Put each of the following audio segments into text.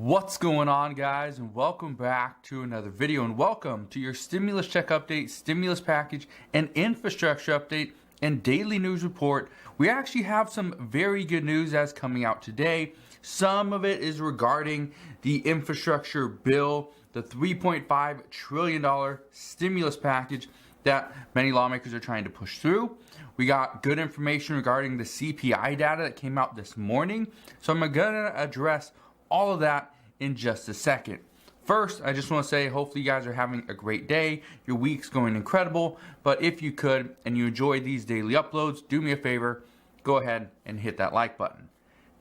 What's going on, guys, and welcome back to another video, and welcome to your stimulus check update, stimulus package, and infrastructure update and daily news report. We actually have some very good news that's coming out today. Some of it is regarding the infrastructure bill, the $3.5 trillion stimulus package that many lawmakers are trying to push through. We got good information regarding the CPI data that came out this morning, so I'm going to address all of that in just a second. First, I just want to say hopefully you guys are having a great day. Your week's going incredible. But if you could and you enjoy these daily uploads, do me a favor, go ahead and hit that like button.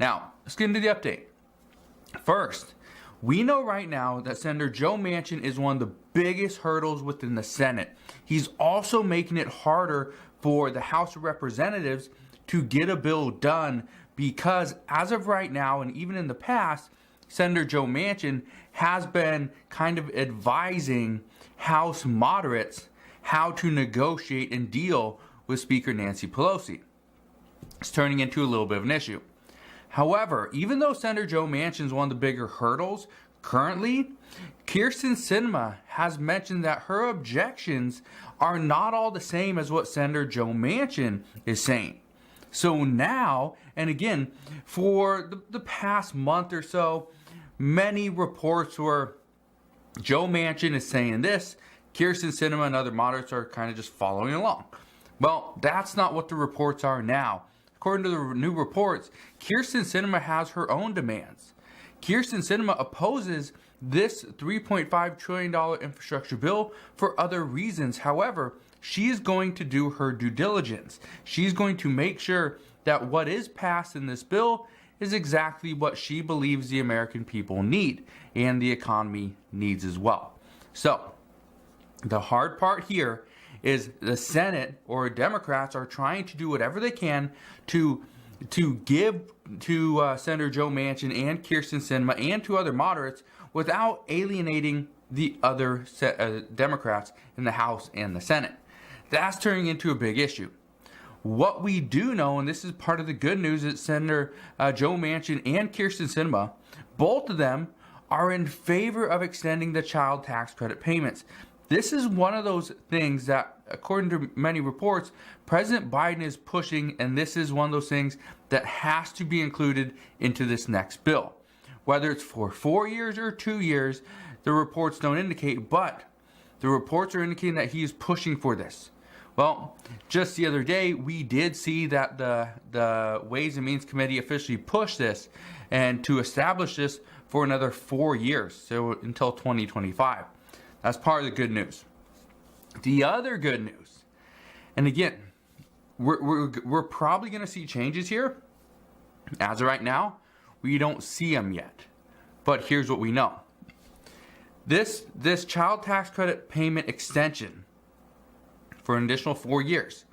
Now, let's get into the update. First, we know right now that Senator Joe Manchin is one of the biggest hurdles within the Senate. He's also making it harder for the House of Representatives to get a bill done because as of right now, and even in the past, Senator Joe Manchin has been kind of advising House moderates how to negotiate and deal with Speaker Nancy Pelosi. It's turning into a little bit of an issue. However, even though Senator Joe Manchin is one of the bigger hurdles, currently, Kyrsten Sinema has mentioned that her objections are not all the same as what Senator Joe Manchin is saying. So now, and again, for the past month or so, many reports where Joe Manchin is saying this, Kyrsten Sinema and other moderates are kind of just following along. Well, that's not what the reports are now. According to the new reports, Kyrsten Sinema has her own demands. Kyrsten Sinema opposes this $3.5 trillion infrastructure bill for other reasons. However, she is going to do her due diligence. She's going to make sure that what is passed in this bill is exactly what she believes the American people need and the economy needs as well. So, the hard part here is the Senate or Democrats are trying to do whatever they can to give to Senator Joe Manchin and Kyrsten Sinema and to other moderates without alienating the other Democrats in the House and the Senate. That's turning into a big issue. What we do know, and this is part of the good news, is Senator Joe Manchin and Kyrsten Sinema, both of them are in favor of extending the child tax credit payments. This is one of those things that, according to many reports, President Biden is pushing, and this is one of those things that has to be included into this next bill. Whether it's for 4 years or 2 years, the reports don't indicate, but the reports are indicating that he is pushing for this. Well, just the other day, we did see that the Ways and Means Committee officially pushed this and to establish this for another 4 years, so until 2025. That's part of the good news. The other good news, and again, we're probably going to see changes here. As of right now, we don't see them yet. But here's what we know. This child tax credit payment extension for an additional 4 years,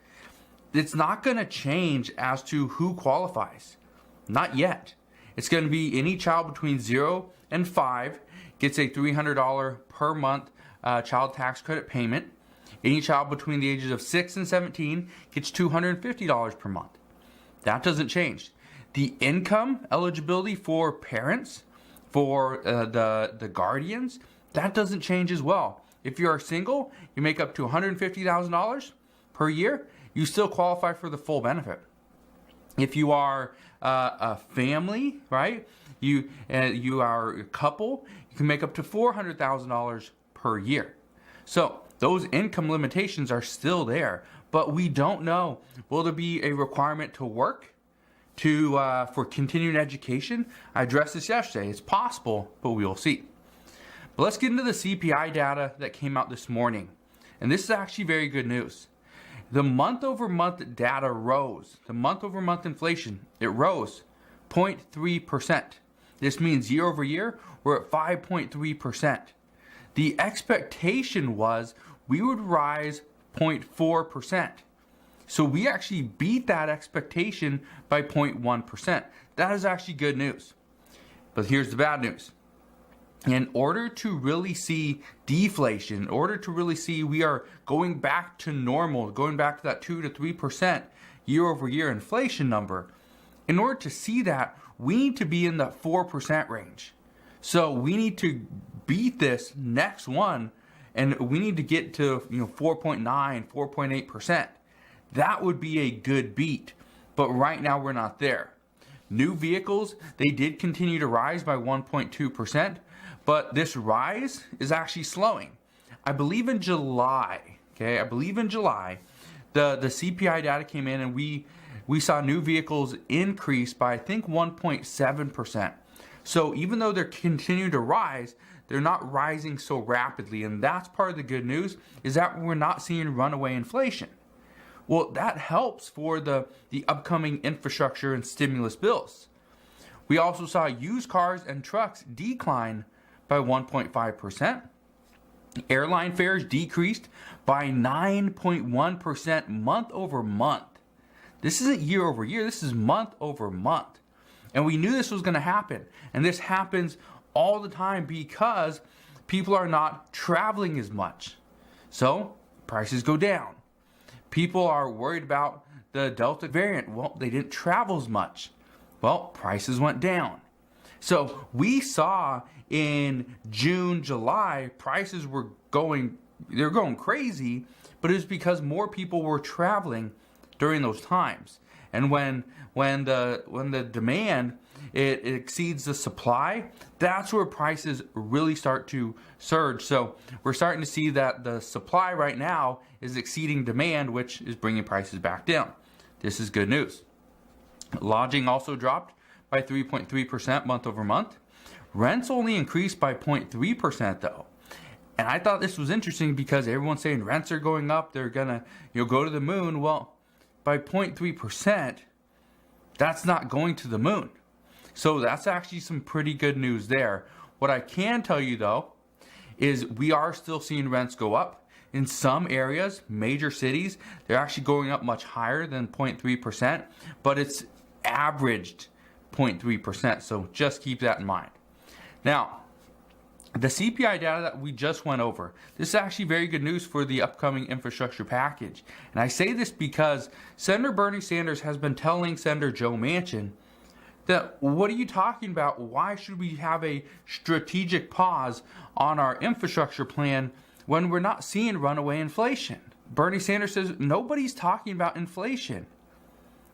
it's not going to change as to who qualifies. Not yet. It's going to be any child between 0 and 5 gets a $300 per month child tax credit payment. Any child between the ages of 6 and 17 gets $250 per month. That doesn't change. The income eligibility for parents, for the guardians, that doesn't change as well. If you are single, you make up to $150,000 per year, you still qualify for the full benefit. If you are a family, right, you are a couple, you can make up to $400,000 per year. So those income limitations are still there, but we don't know, will there be a requirement to work for continuing education? I addressed this yesterday. It's possible, but we will see. But let's get into the CPI data that came out this morning. And this is actually very good news. The month-over-month data rose. The month-over-month inflation, it rose 0.3%. This means year over year, we're at 5.3%. The expectation was we would rise 0.4%. So we actually beat that expectation by 0.1%. That is actually good news. But here's the bad news. In order to really see deflation, in order to really see we are going back to normal, going back to that 2 to 3% year over year inflation number, in order to see that, we need to be in the 4% range. So we need to beat this next one, and we need to get to 4.9, 4.8%. That would be a good beat, but right now we're not there. New vehicles, they did continue to rise by 1.2%, but this rise is actually slowing. I believe in July, the CPI data came in, and we saw new vehicles increase by, I think, 1.7%. So even though they're continuing to rise, they're not rising so rapidly, and that's part of the good news, is that we're not seeing runaway inflation. Well, that helps for the upcoming infrastructure and stimulus bills. We also saw used cars and trucks decline by 1.5%. Airline fares decreased by 9.1% month over month. This isn't year over year, this is month over month. And we knew this was going to happen. And this happens all the time because people are not traveling as much. So prices go down. People are worried about the Delta variant. Well, they didn't travel as much. Well, prices went down. So we saw in June, July, prices were going crazy, but it was because more people were traveling during those times. And when the demand it exceeds the supply, that's where prices really start to surge. So we're starting to see that the supply right now is exceeding demand, which is bringing prices back down. This is good news. Lodging also dropped by 3.3% month over month. Rents only increased by 0.3% though. And I thought this was interesting because everyone's saying rents are going up, they're gonna go to the moon. Well, by 0.3%, that's not going to the moon. So that's actually some pretty good news there. What I can tell you though is we are still seeing rents go up. In some areas, major cities, they're actually going up much higher than 0.3%, but it's averaged 0.3%. So just keep that in mind. Now, the CPI data that we just went over, this is actually very good news for the upcoming infrastructure package. And I say this because Senator Bernie Sanders has been telling Senator Joe Manchin that, what are you talking about? Why should we have a strategic pause on our infrastructure plan when we're not seeing runaway inflation? Bernie Sanders says nobody's talking about inflation.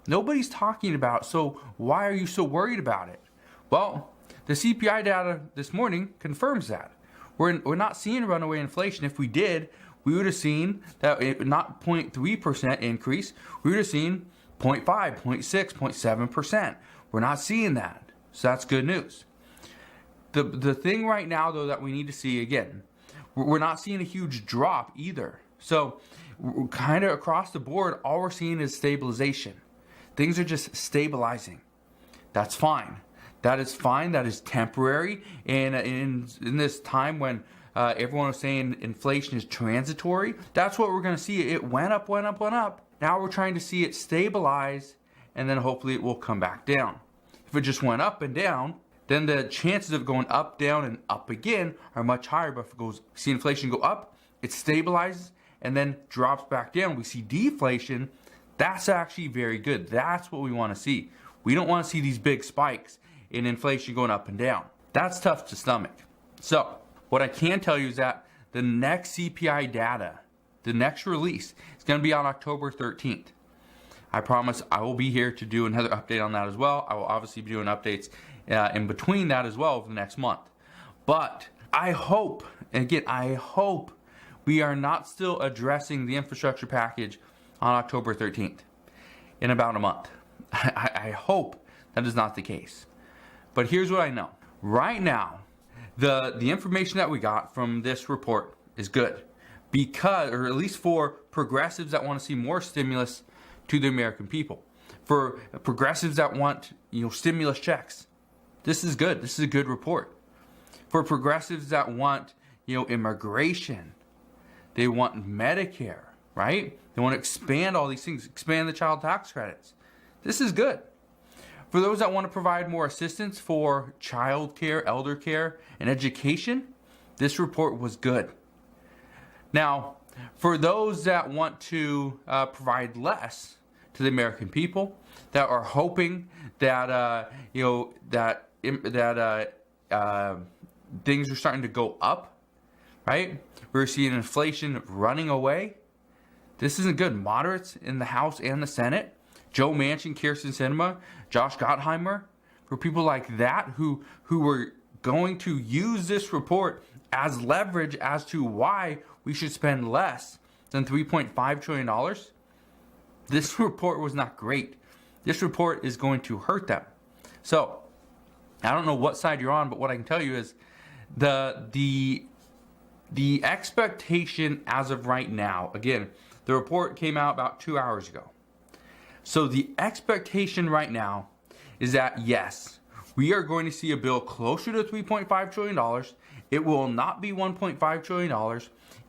Nobody's talking about, so why are you so worried about it? Well, the CPI data this morning confirms that. We're not seeing runaway inflation. If we did, we would have seen that not 0.3% increase, we would have seen 0.5, 0.6, 0.7%. We're not seeing that. So that's good news. The thing right now, though, that we need to see, again, we're not seeing a huge drop either. So kind of across the board, all we're seeing is stabilization. Things are just stabilizing. That's fine. That is fine. That is temporary. And in this time when everyone was saying inflation is transitory, that's what we're going to see. It went up, went up, went up. Now we're trying to see it stabilize, and then hopefully it will come back down. If it just went up and down, then the chances of going up, down, and up again are much higher. But if it goes, see inflation go up, it stabilizes and then drops back down. We see deflation. That's actually very good. That's what we want to see. We don't want to see these big spikes in inflation going up and down. That's tough to stomach. So what I can tell you is that the next CPI data, the next release, is going to be on October 13th. I promise I will be here to do another update on that as well. I will obviously be doing updates in between that as well over the next month. But I hope, and again, I hope we are not still addressing the infrastructure package on October 13th in about a month. I hope that is not the case. But here's what I know. Right now, the information that we got from this report is good because, or at least for progressives that want to see more stimulus to the American people, for progressives that want stimulus checks, this is good. This is a good report. For progressives that want immigration, they want Medicare, right? They want to expand all these things, expand the child tax credits. This is good. For those that want to provide more assistance for child care, elder care, and education, this report was good. Now, for those that want to provide less to the American people, that are hoping that things are starting to go up, right? We're seeing inflation running away. This isn't good. Moderates in the House and the Senate, Joe Manchin, Kirsten Sinema, Josh Gottheimer, for people like that who were going to use this report as leverage as to why we should spend less than $3.5 trillion. This report was not great. This report is going to hurt them. So I don't know what side you're on, but what I can tell you is the expectation as of right now, again, the report came out about 2 hours ago. So the expectation right now is that, yes, we are going to see a bill closer to $3.5 trillion. It will not be $1.5 trillion.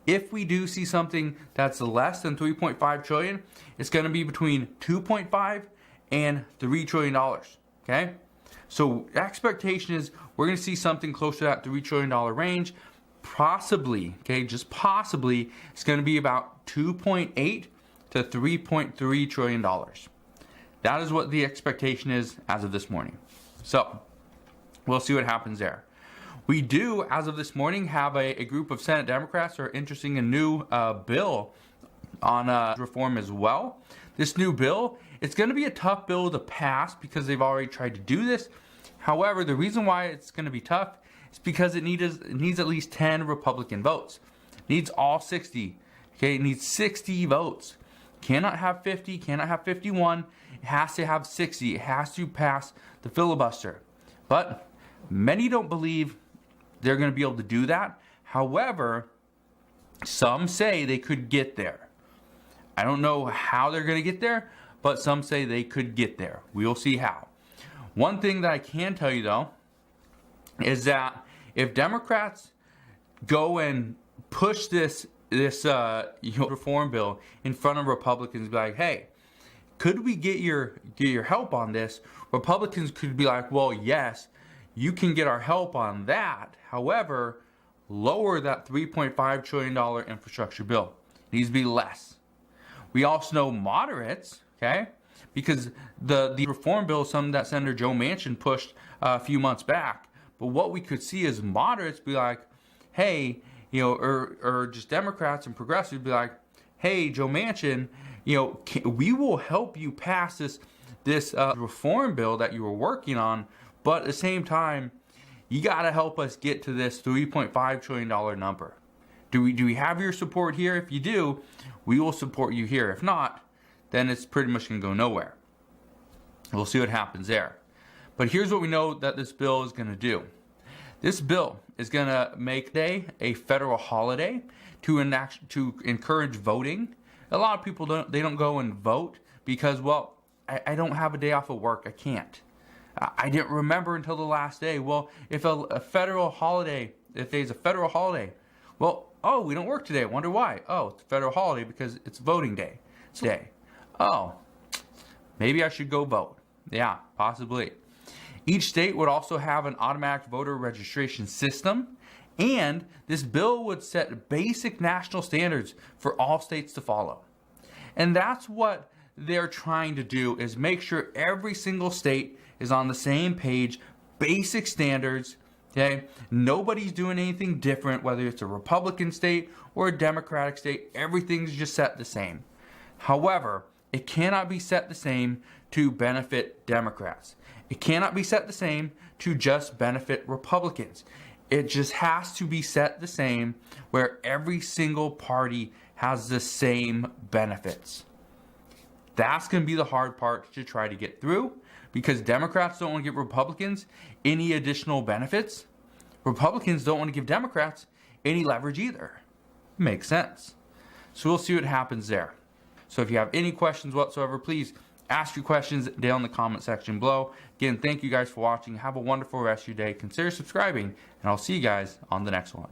If we do see something that's less than $3.5 trillion, it's going to be between $2.5 and $3 trillion. Okay? So expectation is we're going to see something close to that $3 trillion range. Possibly, okay, just possibly, it's going to be about $2.8 to $3.3 trillion. That is what the expectation is as of this morning. So we'll see what happens there. We do, as of this morning, have a group of Senate Democrats who are interesting a new bill on reform as well. This new bill, it's going to be a tough bill to pass because they've already tried to do this. However, the reason why it's going to be tough is because it needs at least 10 Republican votes. It needs all 60. Okay, it needs 60 votes. Cannot have 50, cannot have 51. It has to have 60. It has to pass the filibuster. But many don't believe they're going to be able to do that. However, some say they could get there. I don't know how they're going to get there, but some say they could get there. We'll see how. One thing that I can tell you, though, is that if Democrats go and push this reform bill in front of Republicans, be like, hey, could we get your help on this? Republicans could be like, well, yes, you can get our help on that. However, lower that $3.5 trillion infrastructure bill. It needs to be less. We also know moderates, okay, because the reform bill is something that Senator Joe Manchin pushed a few months back. But what we could see is moderates be like, hey, or just Democrats and progressives be like, hey, Joe Manchin, we will help you pass this reform bill that you were working on, but at the same time, you got to help us get to this $3.5 trillion number. Do we have your support here? If you do, we will support you here. If not, then it's pretty much going to go nowhere. We'll see what happens there. But here's what we know that this bill is going to do. This bill is going to make today a federal holiday to encourage voting. A lot of people don't go and vote because, well, I don't have a day off of work. I can't. I didn't remember until the last day. Well, if a federal holiday, if there's a federal holiday, well, oh, we don't work today. I wonder why. Oh, it's a federal holiday because it's voting day today. Oh, maybe I should go vote. Yeah, possibly. Each state would also have an automatic voter registration system, and this bill would set basic national standards for all states to follow. And that's what they're trying to do, is make sure every single state is on the same page, basic standards, okay? Nobody's doing anything different, whether it's a Republican state or a Democratic state, everything's just set the same. However, it cannot be set the same to benefit Democrats. It cannot be set the same to just benefit Republicans. It just has to be set the same where every single party has the same benefits. That's going to be the hard part to try to get through, because Democrats don't want to give Republicans any additional benefits. Republicans don't want to give Democrats any leverage either. Makes sense. So we'll see what happens there. So if you have any questions whatsoever, please ask your questions down in the comment section below. Again, thank you guys for watching. Have a wonderful rest of your day. Consider subscribing, and I'll see you guys on the next one.